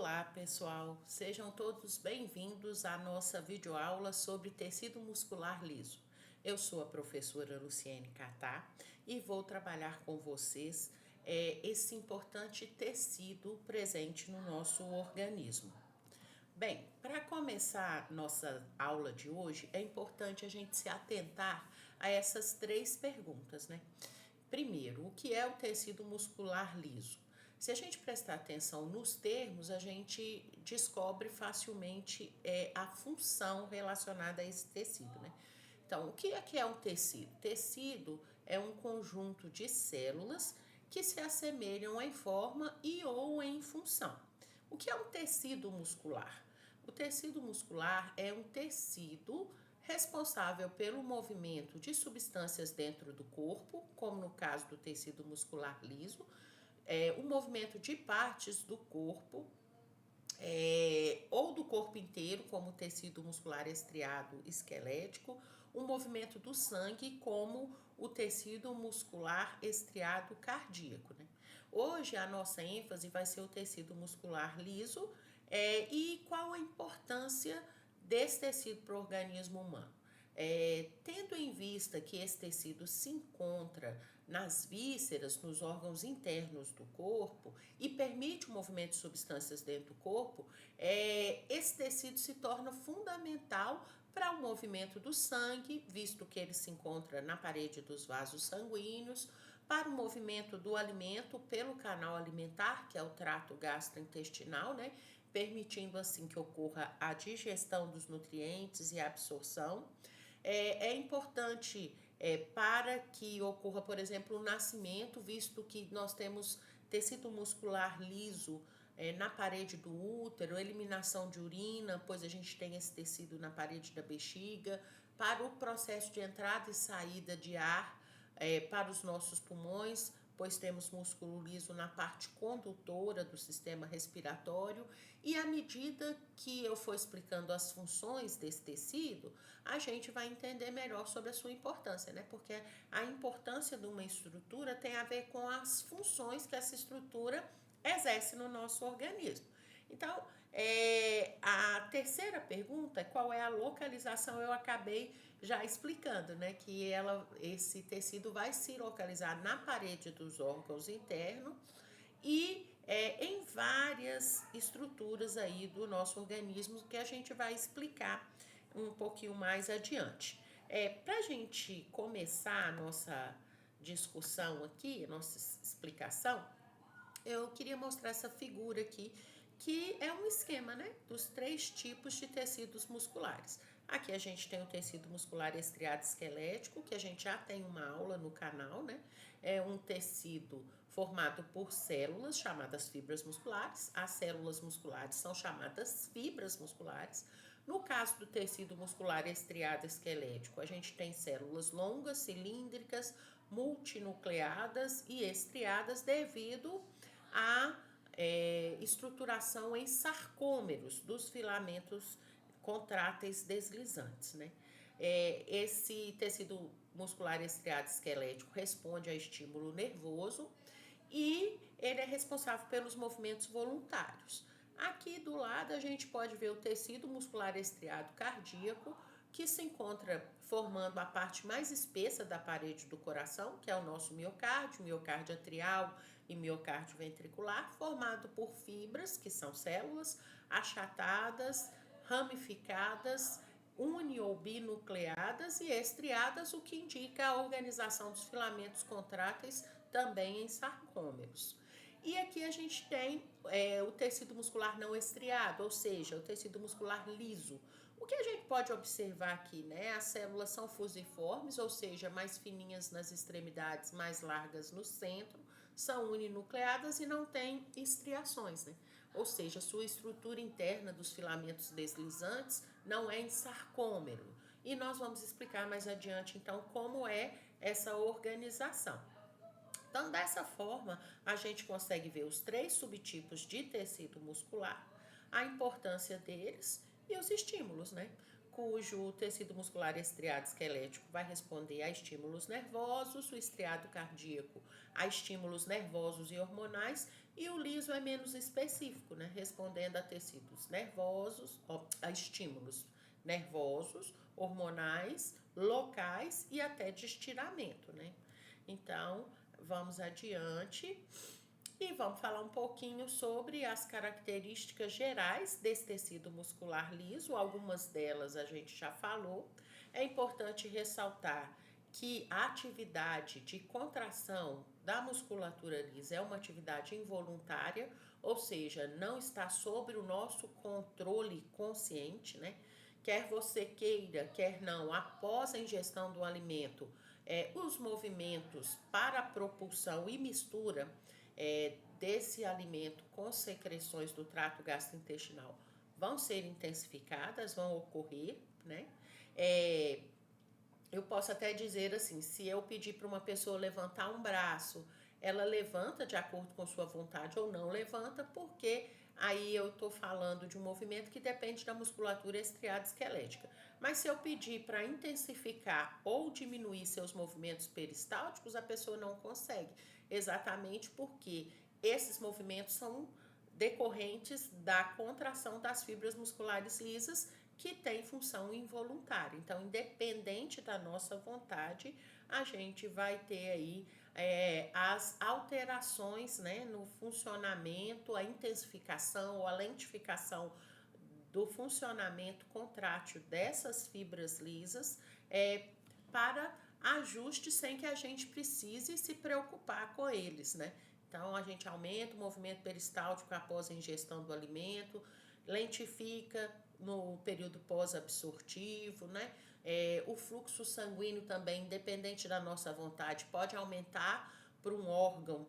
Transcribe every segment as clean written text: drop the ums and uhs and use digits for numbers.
Olá, pessoal! Sejam todos bem-vindos à nossa videoaula sobre tecido muscular liso. Eu sou a professora Luciene Catá e vou trabalhar com vocês esse importante tecido presente no nosso organismo. Bem, para começar nossa aula de hoje, é importante a gente se atentar a essas três perguntas, né? Primeiro, o que é o tecido muscular liso? Se a gente prestar atenção nos termos, a gente descobre facilmente a função relacionada a esse tecido, né? Então, o que é um tecido? Tecido é um conjunto de células que se assemelham em forma e ou em função. O que é um tecido muscular? O tecido muscular é um tecido responsável pelo movimento de substâncias dentro do corpo, como no caso do tecido muscular liso, o movimento de partes do corpo, ou do corpo inteiro, como o tecido muscular estriado esquelético, o movimento do sangue, como o tecido muscular estriado cardíaco, né? Hoje a nossa ênfase vai ser o tecido muscular liso, e qual a importância desse tecido para o organismo humano. Tendo em vista que esse tecido se encontra nas vísceras, nos órgãos internos do corpo e permite o movimento de substâncias dentro do corpo, esse tecido se torna fundamental para o movimento do sangue, visto que ele se encontra na parede dos vasos sanguíneos, para o movimento do alimento pelo canal alimentar, que é o trato gastrointestinal, né? Permitindo assim que ocorra a digestão dos nutrientes e a absorção. É importante para que ocorra, por exemplo, o nascimento, visto que nós temos tecido muscular liso na parede do útero, eliminação de urina, pois a gente tem esse tecido na parede da bexiga, para o processo de entrada e saída de ar para os nossos pulmões, pois temos músculo liso na parte condutora do sistema respiratório, e à medida que eu for explicando as funções desse tecido, a gente vai entender melhor sobre a sua importância, né? Porque a importância de uma estrutura tem a ver com as funções que essa estrutura exerce no nosso organismo. Então, a terceira pergunta, qual é a localização, eu acabei já explicando, né? Que esse tecido vai se localizar na parede dos órgãos internos e em várias estruturas aí do nosso organismo que a gente vai explicar um pouquinho mais adiante. Para a gente começar a nossa discussão aqui, a nossa explicação, eu queria mostrar essa figura aqui, que é um esquema, né, dos três tipos de tecidos musculares. Aqui a gente tem o tecido muscular estriado esquelético, que a gente já tem uma aula no canal, né? É um tecido formado por células chamadas fibras musculares. As células musculares são chamadas fibras musculares. No caso do tecido muscular estriado esquelético, a gente tem células longas, cilíndricas, multinucleadas e estriadas devido à estruturação em sarcômeros dos filamentos contráteis deslizantes, né? Esse tecido muscular estriado esquelético responde a estímulo nervoso e ele é responsável pelos movimentos voluntários. Aqui do lado a gente pode ver o tecido muscular estriado cardíaco, que se encontra formando a parte mais espessa da parede do coração, que é o nosso miocárdio atrial e miocárdio ventricular, formado por fibras, que são células achatadas, ramificadas, uni ou binucleadas e estriadas, o que indica a organização dos filamentos contráteis também em sarcômeros. E aqui a gente tem o tecido muscular não estriado, ou seja, o tecido muscular liso. O que a gente pode observar aqui, né? As células são fusiformes, ou seja, mais fininhas nas extremidades, mais largas no centro, são uninucleadas e não têm estriações, né? Ou seja, sua estrutura interna dos filamentos deslizantes não é em sarcômero. E nós vamos explicar mais adiante, então, como é essa organização. Então, dessa forma, a gente consegue ver os três subtipos de tecido muscular, a importância deles e os estímulos, né? cujo tecido muscular estriado esquelético vai responder a estímulos nervosos, o estriado cardíaco a estímulos nervosos e hormonais, e o liso é menos específico, né, respondendo a tecidos nervosos, a estímulos nervosos, hormonais, locais e até de estiramento, né? Então, vamos adiante. E vamos falar um pouquinho sobre as características gerais desse tecido muscular liso. Algumas delas a gente já falou. É importante ressaltar que a atividade de contração da musculatura lisa é uma atividade involuntária, ou seja, não está sob o nosso controle consciente, né? Quer você queira, quer não, após a ingestão do alimento, os movimentos para propulsão e mistura desse alimento com secreções do trato gastrointestinal vão ser intensificadas, vão ocorrer, né? É, eu posso até dizer assim, se eu pedir para uma pessoa levantar um braço, ela levanta de acordo com sua vontade ou não levanta, porque aí eu estou falando de um movimento que depende da musculatura estriada esquelética. Mas se eu pedir para intensificar ou diminuir seus movimentos peristálticos, a pessoa não consegue, exatamente porque esses movimentos são decorrentes da contração das fibras musculares lisas, que tem função involuntária. Então, independente da nossa vontade, a gente vai ter aí as alterações, né, no funcionamento, a intensificação ou a lentificação do funcionamento contrátil dessas fibras lisas para ajuste sem que a gente precise se preocupar com eles, né? Então, a gente aumenta o movimento peristáltico após a ingestão do alimento, lentifica no período pós-absortivo, né? O fluxo sanguíneo também, independente da nossa vontade, pode aumentar para um órgão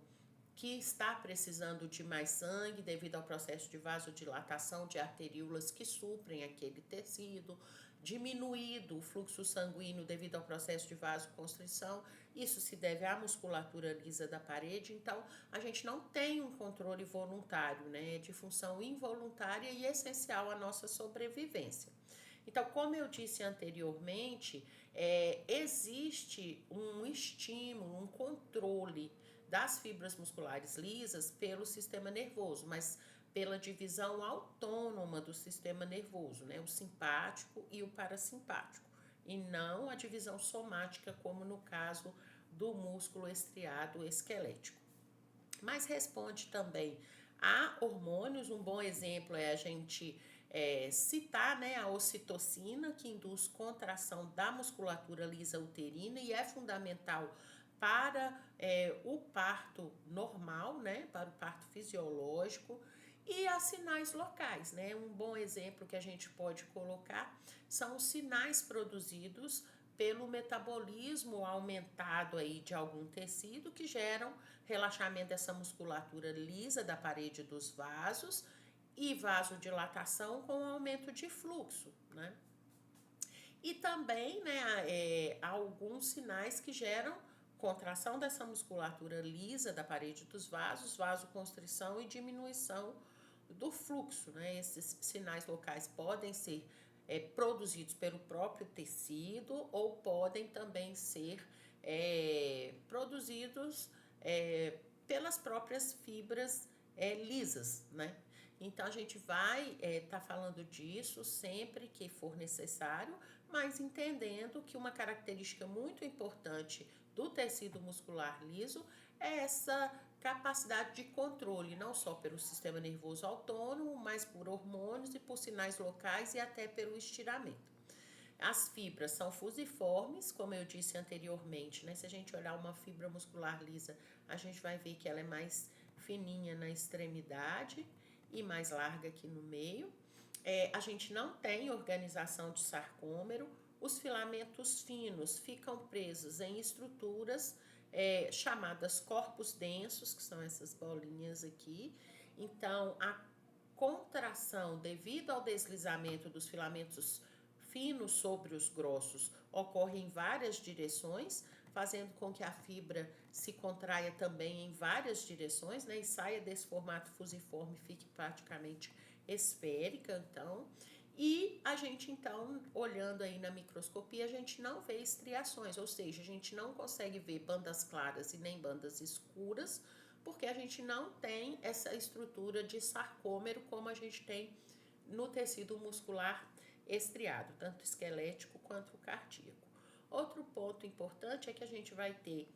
que está precisando de mais sangue devido ao processo de vasodilatação de arteríolas que suprem aquele tecido, diminuído o fluxo sanguíneo devido ao processo de vasoconstrição. Isso se deve à musculatura lisa da parede. Então, a gente não tem um controle voluntário, né? De função involuntária e essencial à nossa sobrevivência. Então, como eu disse anteriormente, existe um estímulo, um controle das fibras musculares lisas pelo sistema nervoso, mas pela divisão autônoma do sistema nervoso, né? O simpático e o parasimpático, e não a divisão somática, como no caso do músculo estriado esquelético. Mas responde também a hormônios. Um bom exemplo é a gente citar, né, a ocitocina, que induz contração da musculatura lisa uterina e é fundamental para o parto normal, né, para o parto fisiológico. E as sinais locais, né? Um bom exemplo que a gente pode colocar são os sinais produzidos pelo metabolismo aumentado aí de algum tecido, que geram relaxamento dessa musculatura lisa da parede dos vasos e vasodilatação com aumento de fluxo, né? E também, né, alguns sinais que geram contração dessa musculatura lisa da parede dos vasos, vasoconstrição e diminuição do fluxo, né? Esses sinais locais podem ser produzidos pelo próprio tecido ou podem também ser produzidos pelas próprias fibras lisas, né? Então, a gente vai estar falando disso sempre que for necessário, mas entendendo que uma característica muito importante do tecido muscular liso é essa capacidade de controle, não só pelo sistema nervoso autônomo, mas por hormônios e por sinais locais e até pelo estiramento. As fibras são fusiformes, como eu disse anteriormente, né? Se a gente olhar uma fibra muscular lisa, a gente vai ver que ela é mais fininha na extremidade e mais larga aqui no meio. A gente não tem organização de sarcômero. Os filamentos finos ficam presos em estruturas chamadas corpos densos, que são essas bolinhas aqui. Então, a contração devido ao deslizamento dos filamentos finos sobre os grossos ocorre em várias direções, fazendo com que a fibra se contraia também em várias direções, né, e saia desse formato fusiforme e fique praticamente esférica, então. E a gente, então, olhando aí na microscopia, a gente não vê estriações, ou seja, a gente não consegue ver bandas claras e nem bandas escuras, porque a gente não tem essa estrutura de sarcômero como a gente tem no tecido muscular estriado, tanto esquelético quanto cardíaco. Outro ponto importante é que a gente vai ter,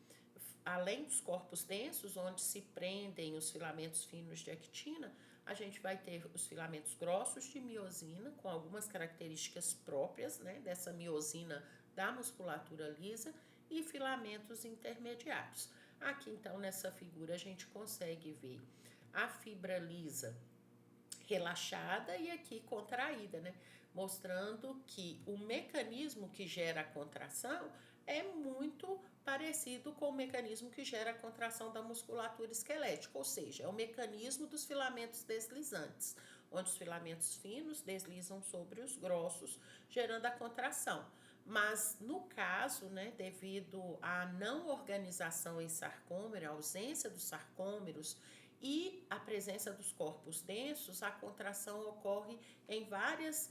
além dos corpos densos, onde se prendem os filamentos finos de actina, a gente vai ter os filamentos grossos de miosina, com algumas características próprias, né, dessa miosina da musculatura lisa, e filamentos intermediários. Aqui, então, nessa figura, a gente consegue ver a fibra lisa relaxada e aqui contraída, né? Mostrando que o mecanismo que gera a contração é muito parecido com o mecanismo que gera a contração da musculatura esquelética, ou seja, é o mecanismo dos filamentos deslizantes, onde os filamentos finos deslizam sobre os grossos, gerando a contração. Mas no caso, né, devido à não organização em sarcômero, a ausência dos sarcômeros e a presença dos corpos densos, a contração ocorre em várias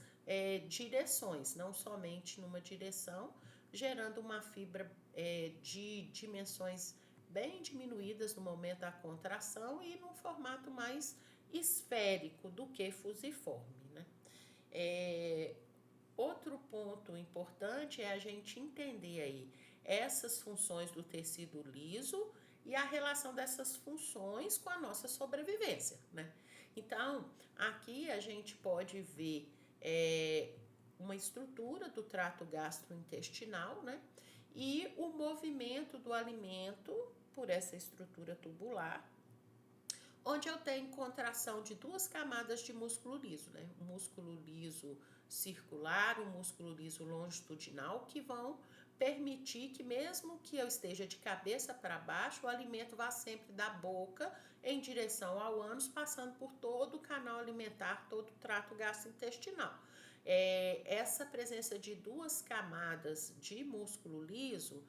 direções, não somente numa direção, gerando uma fibra de dimensões bem diminuídas no momento da contração e num formato mais esférico do que fusiforme, né? Outro ponto importante é a gente entender aí essas funções do tecido liso e a relação dessas funções com a nossa sobrevivência, né? Então, aqui a gente pode ver uma estrutura do trato gastrointestinal, né? E o movimento do alimento por essa estrutura tubular, onde eu tenho contração de duas camadas de músculo liso, né? O músculo liso circular, o músculo liso longitudinal, que vão permitir que mesmo que eu esteja de cabeça para baixo, o alimento vá sempre da boca em direção ao ânus, passando por todo o canal alimentar, todo o trato gastrointestinal. Essa presença de duas camadas de músculo liso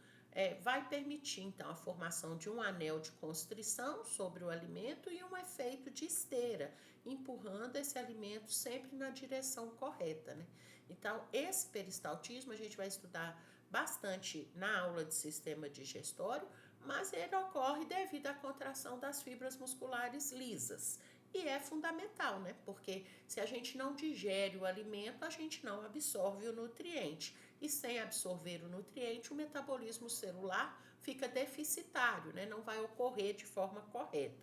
vai permitir, então, a formação de um anel de constrição sobre o alimento e um efeito de esteira, empurrando esse alimento sempre na direção correta, né? Então, esse peristaltismo a gente vai estudar bastante na aula de sistema digestório, mas ele ocorre devido à contração das fibras musculares lisas. E é fundamental, né? Porque se a gente não digere o alimento, a gente não absorve o nutriente. E sem absorver o nutriente, o metabolismo celular fica deficitário, né? Não vai ocorrer de forma correta.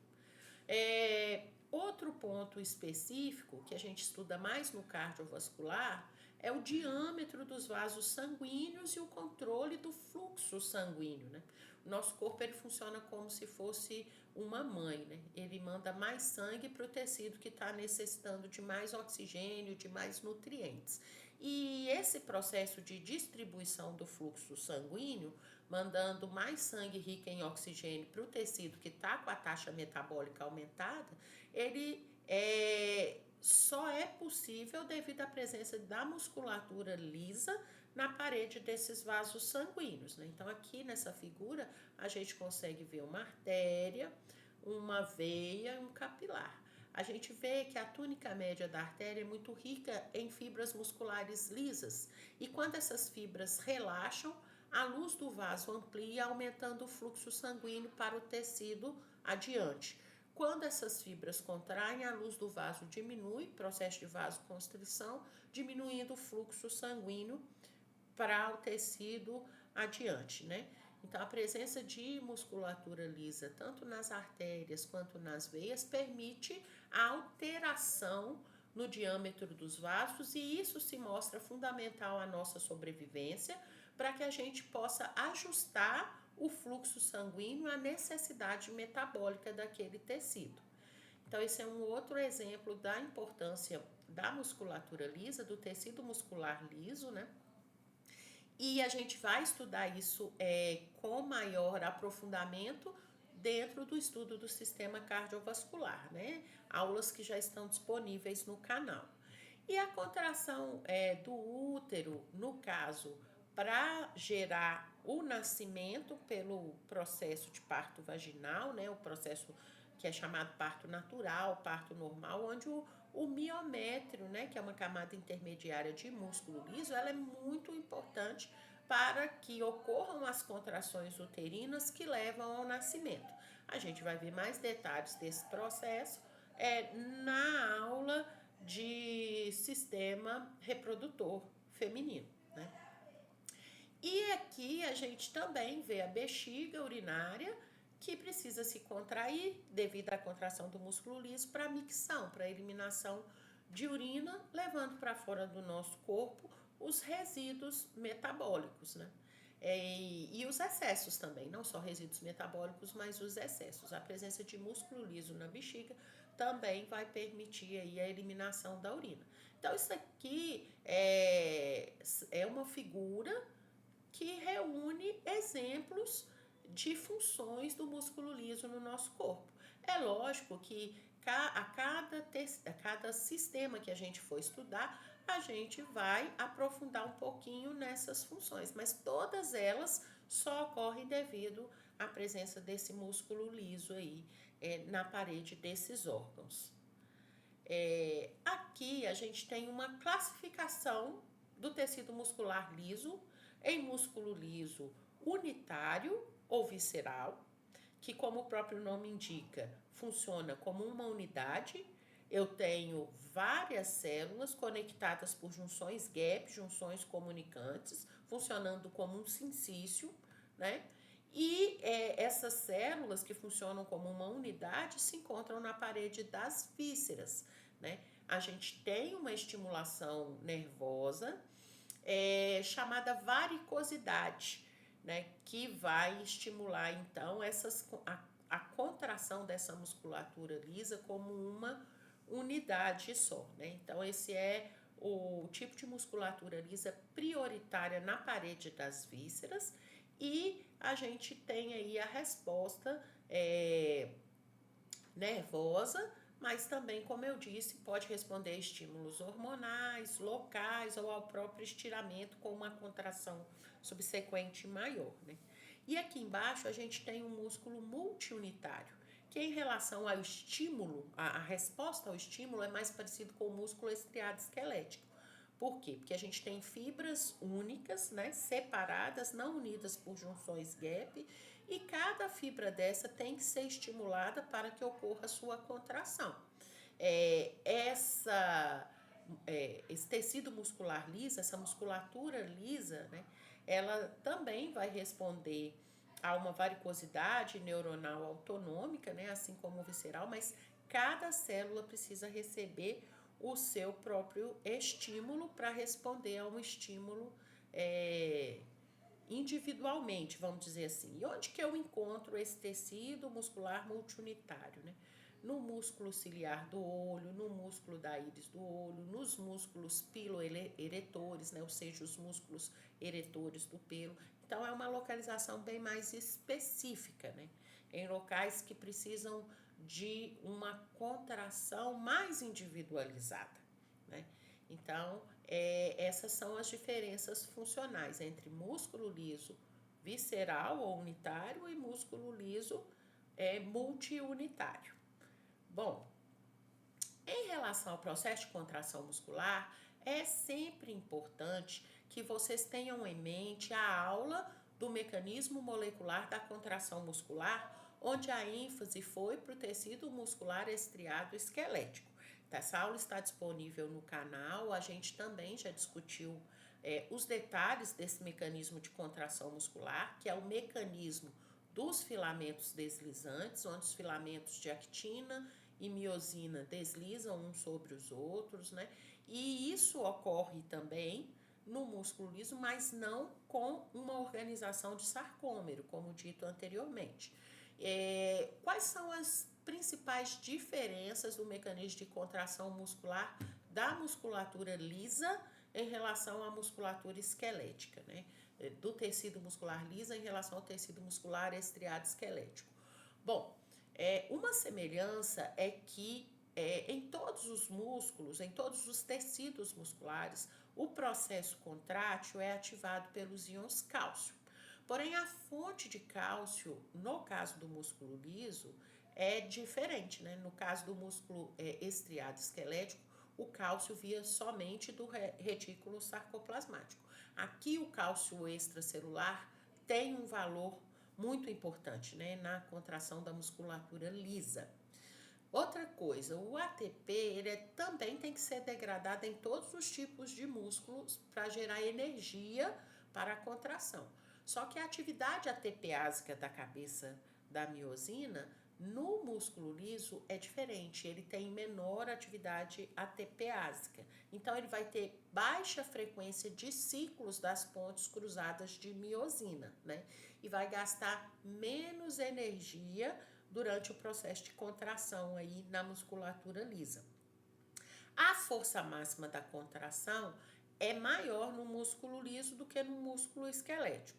Outro ponto específico que a gente estuda mais no cardiovascular é o diâmetro dos vasos sanguíneos e o controle do fluxo sanguíneo, né? O nosso corpo ele funciona como se fosse uma mãe, né? Ele manda mais sangue para o tecido que está necessitando de mais oxigênio, de mais nutrientes. E esse processo de distribuição do fluxo sanguíneo, mandando mais sangue rico em oxigênio para o tecido que está com a taxa metabólica aumentada, ele só é possível devido à presença da musculatura lisa na parede desses vasos sanguíneos, né? Então, aqui nessa figura, a gente consegue ver uma artéria, uma veia e um capilar. A gente vê que a túnica média da artéria é muito rica em fibras musculares lisas. E quando essas fibras relaxam, a luz do vaso amplia, aumentando o fluxo sanguíneo para o tecido adiante. Quando essas fibras contraem, a luz do vaso diminui, processo de vasoconstrição, diminuindo o fluxo sanguíneo para o tecido adiante, né? Então, a presença de musculatura lisa, tanto nas artérias quanto nas veias, permite a alteração no diâmetro dos vasos e isso se mostra fundamental à nossa sobrevivência para que a gente possa ajustar o fluxo sanguíneo à necessidade metabólica daquele tecido. Então, esse é um outro exemplo da importância da musculatura lisa, do tecido muscular liso, né? E a gente vai estudar isso com maior aprofundamento dentro do estudo do sistema cardiovascular, né? Aulas que já estão disponíveis no canal. E a contração do útero, no caso, para gerar o nascimento pelo processo de parto vaginal, né? O processo que é chamado parto natural, parto normal, onde o miométrio, né, que é uma camada intermediária de músculo liso, ela é muito importante para que ocorram as contrações uterinas que levam ao nascimento. A gente vai ver mais detalhes desse processo na aula de sistema reprodutor feminino, né? E aqui a gente também vê a bexiga urinária, que precisa se contrair devido à contração do músculo liso para micção, para eliminação de urina, levando para fora do nosso corpo os resíduos metabólicos, né? E os excessos também, não só resíduos metabólicos, mas os excessos. A presença de músculo liso na bexiga também vai permitir aí a eliminação da urina. Então, isso aqui é uma figura que reúne exemplos de funções do músculo liso no nosso corpo. É lógico que a cada sistema que a gente for estudar, a gente vai aprofundar um pouquinho nessas funções, mas todas elas só ocorrem devido à presença desse músculo liso aí na parede desses órgãos. Aqui a gente tem uma classificação do tecido muscular liso em músculo liso unitário ou visceral, que, como o próprio nome indica, funciona como uma unidade. Eu tenho várias células conectadas por junções gap, junções comunicantes, funcionando como um sincício, né? E essas células que funcionam como uma unidade se encontram na parede das vísceras, né? A gente tem uma estimulação nervosa chamada varicosidade, né, que vai estimular então a contração dessa musculatura lisa como uma unidade só, né? Então esse é o tipo de musculatura lisa prioritária na parede das vísceras, e a gente tem aí a resposta nervosa, mas também, como eu disse, pode responder a estímulos hormonais, locais ou ao próprio estiramento com uma contração subsequente maior, né? E aqui embaixo a gente tem um músculo multiunitário, que em relação ao estímulo, a resposta ao estímulo é mais parecido com o músculo estriado esquelético. Por quê? Porque a gente tem fibras únicas, né, separadas, não unidas por junções gap, e cada fibra dessa tem que ser estimulada para que ocorra a sua contração. Esse tecido muscular liso, essa musculatura lisa, né, ela também vai responder a uma varicosidade neuronal autonômica, né, assim como o visceral, mas cada célula precisa receber o seu próprio estímulo para responder a um estímulo individualmente, vamos dizer assim. E onde que eu encontro esse tecido muscular multiunitário, né? No músculo ciliar do olho, no músculo da íris do olho, nos músculos piloeretores, né? Ou seja, os músculos eretores do pelo. Então, é uma localização bem mais específica, né? Em locais que precisam de uma contração mais individualizada, né? Então, essas são as diferenças funcionais entre músculo liso visceral ou unitário e músculo liso multiunitário. Bom, em relação ao processo de contração muscular, é sempre importante que vocês tenham em mente a aula do mecanismo molecular da contração muscular, onde a ênfase foi para o tecido muscular estriado esquelético. Essa aula está disponível no canal. A gente também já discutiu os detalhes desse mecanismo de contração muscular, que é o mecanismo dos filamentos deslizantes, onde os filamentos de actina e miosina deslizam uns sobre os outros, né? E isso ocorre também no músculo liso, mas não com uma organização de sarcômero, como dito anteriormente. Quais são as principais diferenças do mecanismo de contração muscular da musculatura lisa em relação à musculatura esquelética, né? Do tecido muscular lisa em relação ao tecido muscular estriado esquelético? Bom, uma semelhança é que em todos os músculos, em todos os tecidos musculares, o processo contrátil é ativado pelos íons cálcio. Porém, a fonte de cálcio, no caso do músculo liso, é diferente, né? No caso do músculo estriado esquelético, o cálcio via somente do retículo sarcoplasmático. Aqui o cálcio extracelular tem um valor muito importante, né, na contração da musculatura lisa. Outra coisa, o ATP também tem que ser degradado em todos os tipos de músculos para gerar energia para a contração. Só que a atividade ATPásica da cabeça da miosina no músculo liso é diferente, ele tem menor atividade ATPásica. Então ele vai ter baixa frequência de ciclos das pontes cruzadas de miosina, né? E vai gastar menos energia durante o processo de contração aí na musculatura lisa. A força máxima da contração é maior no músculo liso do que no músculo esquelético.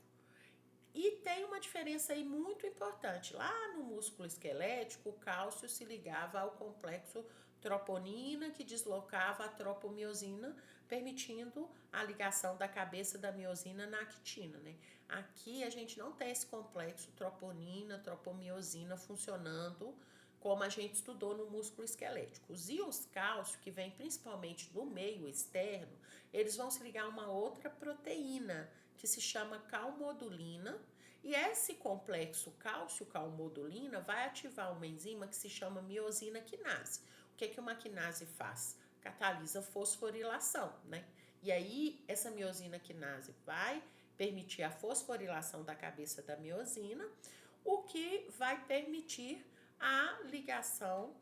E tem uma diferença aí muito importante. Lá no músculo esquelético, o cálcio se ligava ao complexo troponina, que deslocava a tropomiosina, permitindo a ligação da cabeça da miosina na actina, né? Aqui a gente não tem esse complexo troponina, tropomiosina funcionando como a gente estudou no músculo esquelético. Os íons cálcio, que vêm principalmente do meio externo, eles vão se ligar a uma outra proteína, que se chama calmodulina, e esse complexo cálcio-calmodulina vai ativar uma enzima que se chama miosina quinase. O que uma quinase faz? Catalisa fosforilação, né? E aí, essa miosina quinase vai permitir a fosforilação da cabeça da miosina, o que vai permitir a ligação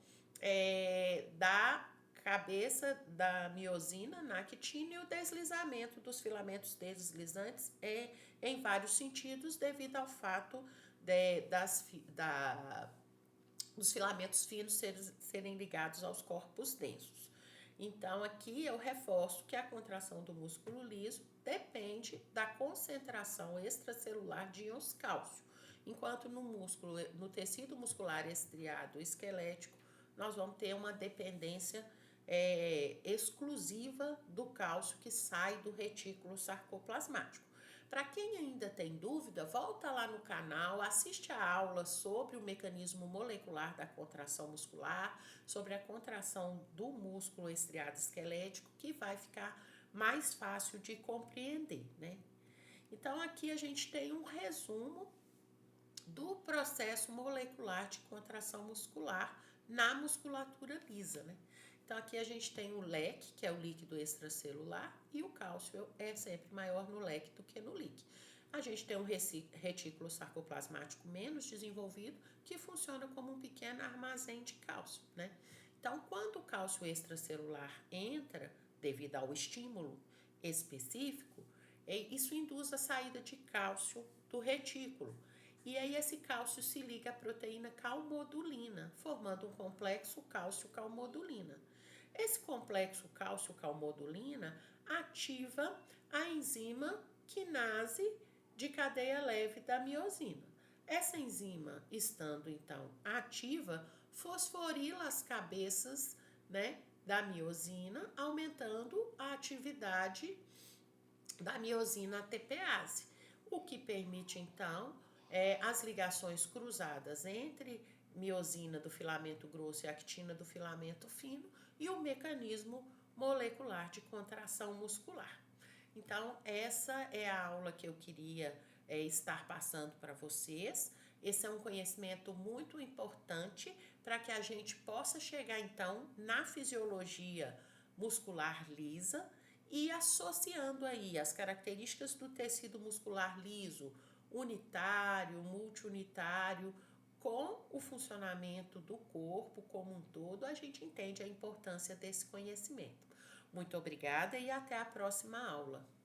da cabeça da miosina na actina e o deslizamento dos filamentos deslizantes em vários sentidos, devido ao fato dos filamentos finos serem ligados aos corpos densos. Então, aqui eu reforço que a contração do músculo liso depende da concentração extracelular de íons cálcio, enquanto no tecido muscular estriado esquelético, nós vamos ter uma dependência exclusiva do cálcio que sai do retículo sarcoplasmático. Para quem ainda tem dúvida, volta lá no canal, assiste a aula sobre o mecanismo molecular da contração muscular, sobre a contração do músculo estriado esquelético, que vai ficar mais fácil de compreender, né? Então, aqui a gente tem um resumo do processo molecular de contração muscular na musculatura lisa, né? Então, aqui a gente tem o leque, que é o líquido extracelular, e o cálcio é sempre maior no leque do que no líquido. A gente tem um retículo sarcoplasmático menos desenvolvido, que funciona como um pequeno armazém de cálcio, né? Então, quando o cálcio extracelular entra, devido ao estímulo específico, isso induz a saída de cálcio do retículo. E aí esse cálcio se liga à proteína calmodulina, formando um complexo cálcio-calmodulina. Esse complexo cálcio-calmodulina ativa a enzima quinase de cadeia leve da miosina. Essa enzima, estando então ativa, fosforila as cabeças, né, da miosina, aumentando a atividade da miosina ATPase, o que permite então as ligações cruzadas entre miosina do filamento grosso e actina do filamento fino e o mecanismo molecular de contração muscular. Então, essa é a aula que eu queria estar passando para vocês. Esse é um conhecimento muito importante para que a gente possa chegar, então, na fisiologia muscular lisa e associando aí as características do tecido muscular liso, unitário, multiunitário, com o funcionamento do corpo como um todo, a gente entende a importância desse conhecimento. Muito obrigada e até a próxima aula.